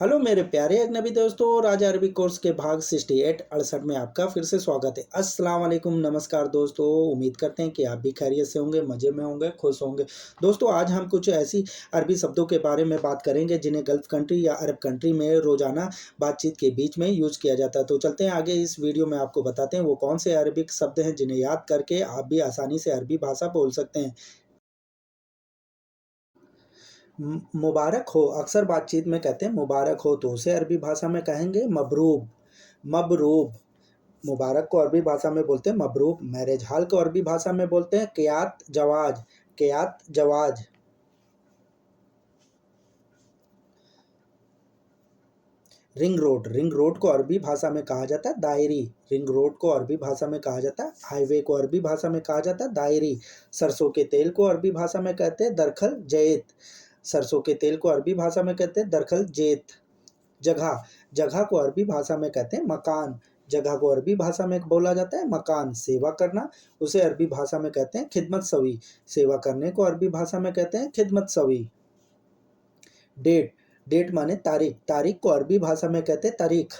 Hello मेरे प्यारे अजनबी दोस्तों, राजा अरबी कोर्स के भाग 68 में आपका फिर से स्वागत है। अस्सलाम वालेकुम, नमस्कार दोस्तों। उम्मीद करते हैं कि आप भी खैरियत से होंगे, मज़े में होंगे, खुश होंगे। दोस्तों, आज हम कुछ ऐसी अरबी शब्दों के बारे में बात करेंगे जिन्हें गल्फ़ कंट्री या अरब कंट्री में रोज़ाना बातचीत के बीच में यूज़ किया जाता है। तो चलते हैं आगे, इस वीडियो में आपको बताते हैं वो कौन से अरबिक शब्द हैं जिन्हें याद करके आप भी आसानी से अरबी भाषा बोल सकते हैं। मुबारक हो, अक्सर बातचीत में कहते हैं मुबारक हो, तो उसे अरबी भाषा में कहेंगे मबरूब। मबरूब, मुबारक को अरबी भाषा में बोलते हैं मबरूब। मैरिज हाल को अरबी भाषा में बोलते हैं क़ियात जवाज। क़ियात जवाज। रिंग रोड, रिंग रोड को अरबी भाषा में कहा जाता है दायरी। रिंग रोड को अरबी भाषा में कहा जाता है हाईवे को अरबी भाषा में कहा जाता है दायरी। सरसों के तेल को अरबी भाषा में कहते हैं दरखल जैत। सरसों के तेल को अरबी भाषा में कहते हैं दरखल जैत। जगह, जगह को अरबी भाषा में कहते हैं मकान। जगह को अरबी भाषा में बोला जाता है मकान। सेवा करना, उसे अरबी भाषा में कहते हैं खिदमत सवी। सेवा करने को अरबी भाषा में कहते हैं खिदमत सवी। डेट, डेट माने तारीख। तारीख को अरबी भाषा में कहते हैं तारीख।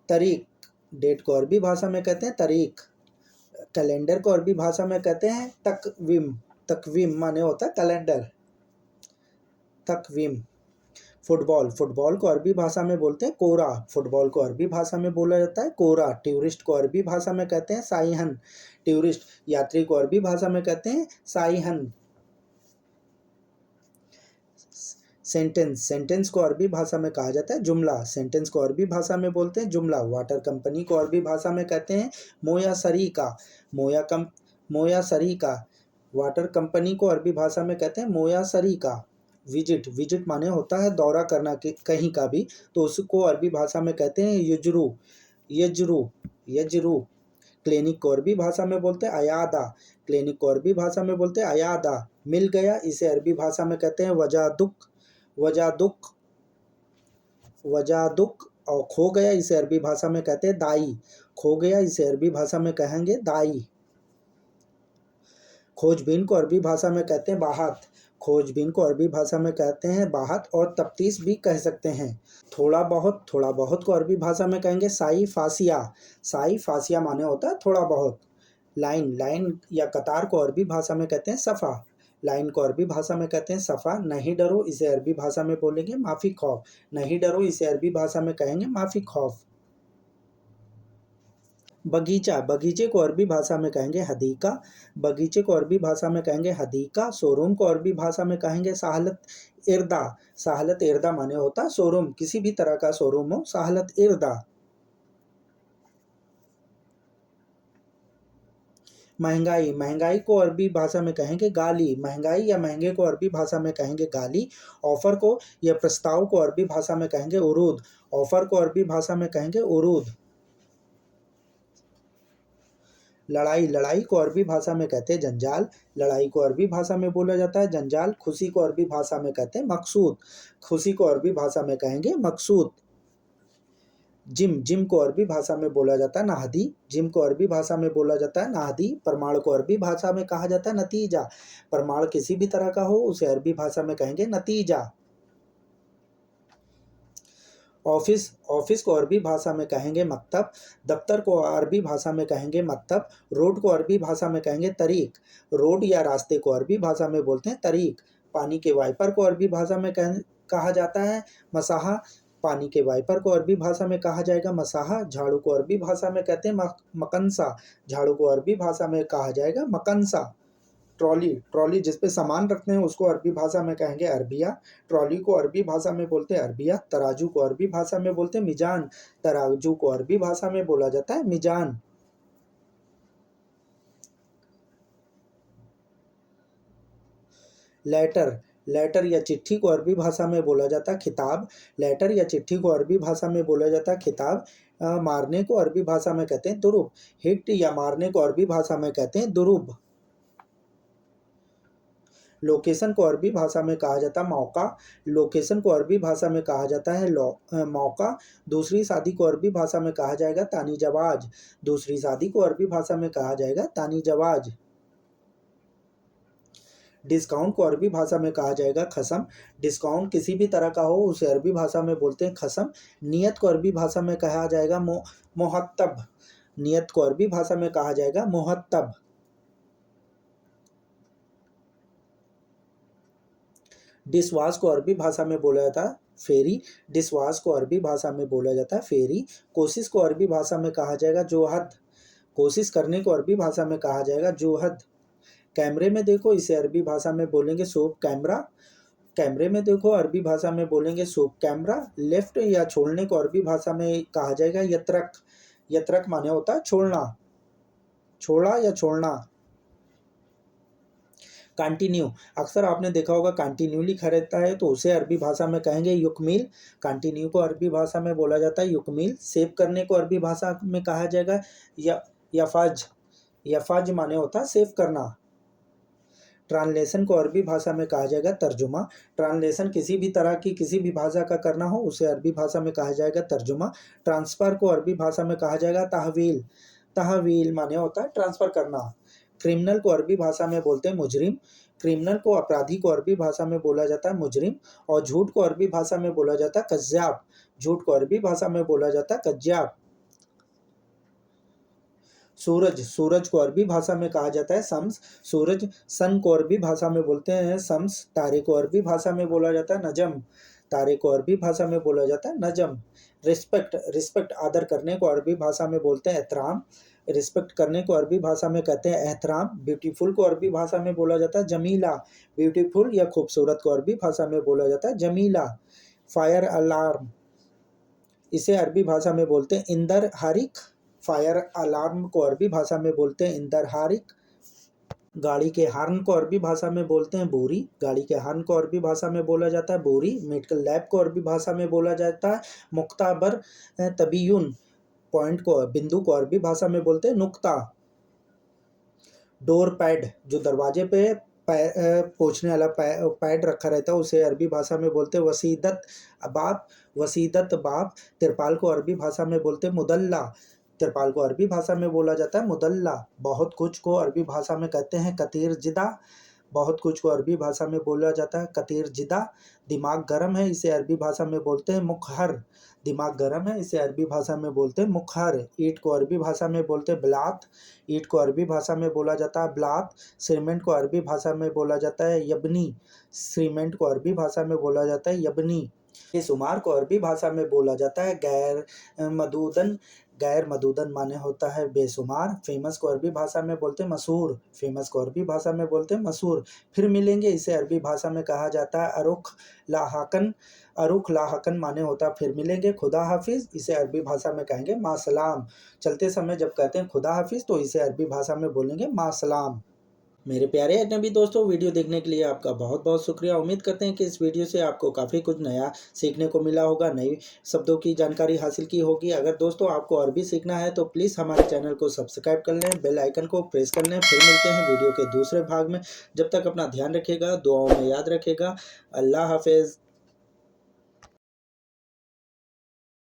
तारीख, डेट को अरबी भाषा में कहते हैं तारीख। कैलेंडर को अरबी भाषा में कहते हैं तकवीम। तकवीम माने होता है कैलेंडर। तकवीम। फुटबॉल, फुटबॉल को अरबी भाषा में बोलते हैं कोरा। फुटबॉल को अरबी भाषा में बोला जाता है कोरा। टूरिस्ट को अरबी भाषा में कहते हैं साइहन। टूरिस्ट, यात्री को अरबी भाषा में कहते हैं साइहन। सेंटेंस, सेंटेंस को अरबी भाषा में कहा जाता है जुमला। सेंटेंस को अरबी भाषा में बोलते हैं जुमला। वाटर कंपनी को अरबी भाषा में कहते हैं मोया सरीका। मोया सरीका। वाटर कंपनी को अरबी भाषा में कहते हैं मोया सरीका। विजिट, विजिट माने होता है दौरा करना कहीं का भी, तो उसको अरबी भाषा में कहते हैं यजरू। यजरू, यजरू। क्लिनिक को अरबी भाषा में बोलते हैं अयादा। क्लिनिक को अरबी भाषा में बोलते हैं अयादा। मिल गया, इसे अरबी भाषा में कहते हैं वजादुक। वजादुक, वजादुक। और खो गया, इसे अरबी भाषा में कहते हैं दाई। खो गया, इसे अरबी भाषा में कहेंगे दाई। खोजबीन को अरबी भाषा में कहते हैं बाहत। खोजबीन को अरबी भाषा में कहते हैं बाहत और तफ्तीश भी कह सकते हैं। थोड़ा बहुत, थोड़ा बहुत को अरबी भाषा में कहेंगे साई फासिया। साई फासिया माने होता है थोड़ा बहुत। लाइन, लाइन या कतार को अरबी भाषा में कहते हैं सफ़ा। लाइन को अरबी भाषा में कहते हैं सफ़ा। नहीं डरो, इसे अरबी भाषा में बोलेंगे माफ़ी खौफ। नहीं डरो, इसे अरबी भाषा में कहेंगे माफ़ी खौफ। बगीचा, बगीचे को अरबी भाषा में कहेंगे हदीका। बगीचे को अरबी भाषा में कहेंगे हदीका। शोरूम को अरबी भाषा में कहेंगे साहलत इर्दा। साहलत इर्दा माने होता है शोरूम, किसी भी तरह का शोरूम हो, साहलत इर्दा। महंगाई, महंगाई को अरबी भाषा में कहेंगे गाली। महंगाई या महंगे को अरबी भाषा में कहेंगे गाली। ऑफर को या प्रस्ताव को अरबी भाषा में कहेंगे उरूद। ऑफर को अरबी भाषा में कहेंगे उरूद। लड़ाई, लड़ाई को अरबी भाषा में कहते हैं जंजाल। लड़ाई को अरबी भाषा में बोला जाता है जंजाल। खुशी को अरबी भाषा में कहते हैं मकसूद। खुशी को अरबी भाषा में कहेंगे मकसूद। जिम, जिम को अरबी भाषा में बोला जाता है नाहदी। जिम को अरबी भाषा में बोला जाता है नाहदी। प्रमाण को अरबी भाषा में कहा जाता है नतीजा। प्रमाण किसी भी तरह का हो, उसे अरबी भाषा में कहेंगे नतीजा। ऑफिस, ऑफिस को अरबी भाषा में कहेंगे मकतब। दफ्तर को अरबी भाषा में कहेंगे मकतब। रोड को अरबी भाषा में कहेंगे तरीक। रोड या रास्ते को अरबी भाषा में बोलते हैं तरीक। पानी के वाइपर को अरबी भाषा में कहा जाता है मसाहा। पानी के वाइपर को अरबी भाषा में कहा जाएगा मसाहा। झाड़ू को अरबी भाषा में कहते हैं मकनसा। झाड़ू को अरबी भाषा में कहा जाएगा मकनसा। ट्रॉली, ट्रॉली जिस पे सामान रखते हैं उसको अरबी भाषा में कहेंगे अरबिया। ट्रॉली को अरबी भाषा में बोलते हैं अरबिया। तराजू को अरबी भाषा में बोलते हैं मिजान। तराजू को अरबी भाषा में बोला जाता है मिजान। लेटर, लेटर या चिट्ठी को अरबी भाषा में बोला जाता है खिताब। लेटर या चिट्ठी को अरबी भाषा में बोला जाता है खिताब। मारने को अरबी भाषा में कहते हैं दुरुब। हिट या मारने को अरबी भाषा में कहते हैं दुरुब। लोकेशन को अरबी भाषा में कहा जाता है मौका। लोकेशन को अरबी भाषा में कहा जाता है मौका। दूसरी शादी को अरबी भाषा में कहा जाएगा तानी जवाज। दूसरी शादी को अरबी भाषा में कहा जाएगा तानी जवाज। डिस्काउंट को अरबी भाषा में कहा जाएगा खसम। डिस्काउंट किसी भी तरह का हो उसे अरबी भाषा में बोलते हैं खसम। नियत को अरबी भाषा में कहा जाएगा मुहत्तब। नियत को अरबी भाषा में कहा जाएगा मुहत्तब। डिशवाश को अरबी भाषा में बोला जाता है फेरी। डिशवाश को अरबी भाषा में बोला जाता है फेरी। कोशिश को अरबी भाषा में कहा जाएगा जोहद। कोशिश करने को अरबी भाषा में कहा जाएगा जोहद। कैमरे में देखो इसे अरबी भाषा में बोलेंगे सोप कैमरा। कैमरे में देखो अरबी भाषा में बोलेंगे सोप कैमरा। लेफ्ट या छोड़ने को अरबी भाषा में कहा जाएगा यत्रक। यत्रक माने होता है छोड़ना, छोड़ा या छोड़ना। कंटिन्यू, अक्सर आपने देखा होगा कंटिन्यू लिखा रहता है तो उसे अरबी भाषा में कहेंगे युकमिल। कंटिन्यू को अरबी भाषा में बोला जाता है युकमिल। सेव करने को अरबी भाषा में कहा जाएगा यफज। यफज माने होता है सेव करना। ट्रांसलेशन को अरबी भाषा में कहा जाएगा तर्जुमा। ट्रांसलेशन किसी भी तरह की किसी भी भाषा का करना हो उसे अरबी भाषा में कहा जाएगा तर्जुमा। ट्रांसफ़र को अरबी भाषा में कहा जाएगा तहवील। तहवील माने होता है ट्रांसफ़र करना। क्रिमिनल को अरबी भाषा में बोलते हैं मुजरिम। क्रिमिनल को अपराधी को अरबी भाषा में बोला जाता है मुजरिम। और झूठ को अरबी भाषा में बोला जाता है कज़्ज़ाब। झूठ को अरबी भाषा में बोला जाता है कज़्ज़ाब। सूरज, सूरज को अरबी भाषा में कहा जाता है शम्स। सूरज। सन को अरबी भाषा में बोलते हैं शम्स। तारे को अरबी भाषा में बोला जाता है नजम। तारे को अरबी भाषा में बोला जाता है नजम। रिस्पेक्ट, रिस्पेक्ट आदर करने को अरबी भाषा में बोलते हैं एहतराम। रिस्पेक्ट करने को अरबी भाषा में कहते हैं एहतराम। ब्यूटीफुल को अरबी भाषा में बोला जाता है जमीला। ब्यूटीफुल या खूबसूरत को अरबी भाषा में बोला जाता है जमीला। फायर अलार्म, इसे अरबी भाषा में बोलते हैं इंदर हारिक। फायर अलार्म को अरबी भाषा में बोलते हैं इंदर हारिक। गाड़ी के हार्न को अरबी भाषा में बोलते हैं बोरी। गाड़ी के हार्न को अरबी भाषा में बोला जाता है बोरी। मेडिकल लैब को अरबी भाषा में बोला जाता है मुख्ताबर तबीयुन। पॉइंट को, बिंदु को अरबी भाषा में बोलते हैं नुक्ता। डोर पैड, जो दरवाजे पे पोंछने वाला पैड रखा रहता है उसे अरबी भाषा में बोलते हैं वसीदत बाब। वसीदत बाब। तिरपाल को अरबी भाषा में बोलते हैं मुदल्ला। तिरपाल को अरबी भाषा में बोला जाता है मुदल्ला। बहुत कुछ को अरबी भाषा में कहते हैं कतीर जिदा। बहुत कुछ को अरबी भाषा में बोला जाता है कतीर जिदा। दिमाग गर्म है, इसे अरबी भाषा में बोलते हैं मुखहर। दिमाग गर्म है, इसे अरबी भाषा में बोलते हैं मुखहर। ईंट को अरबी भाषा में बोलते हैं ब्लात। ईंट को अरबी भाषा में बोला जाता है ब्लात। सीमेंट को अरबी भाषा में बोला जाता है यबनी। सीमेंट को अरबी भाषा में बोला जाता है यबनी। बेशुमार को अरबी भाषा में बोला जाता है गैर मदूदन। गैर मदूदन माने होता है बेशुमार। फेमस को अरबी भाषा में बोलते हैं मशहूर। फेमस को अरबी भाषा में बोलते हैं मशहूर। फिर मिलेंगे, इसे अरबी भाषा में कहा जाता है अरुख लाहकन। अरुख लाहकन माने होता है फिर मिलेंगे। खुदा हाफिज़, इसे अरबी भाषा में कहेंगे मासलाम। चलते समय जब कहते हैं खुदा हाफिज़ तो इसे अरबी भाषा में बोलेंगे मासलाम। मेरे प्यारे अजनबी दोस्तों, वीडियो देखने के लिए आपका बहुत बहुत शुक्रिया। उम्मीद करते हैं कि इस वीडियो से आपको काफ़ी कुछ नया सीखने को मिला होगा, नई शब्दों की जानकारी हासिल की होगी। अगर दोस्तों आपको अरबी सीखना है तो प्लीज़ हमारे चैनल को सब्सक्राइब कर लें, बेल आइकन को प्रेस कर लें। फिर मिलते हैं वीडियो के दूसरे भाग में। जब तक अपना ध्यान रखिएगा, दुआओं में याद रखिएगा। अल्लाह हाफिज़।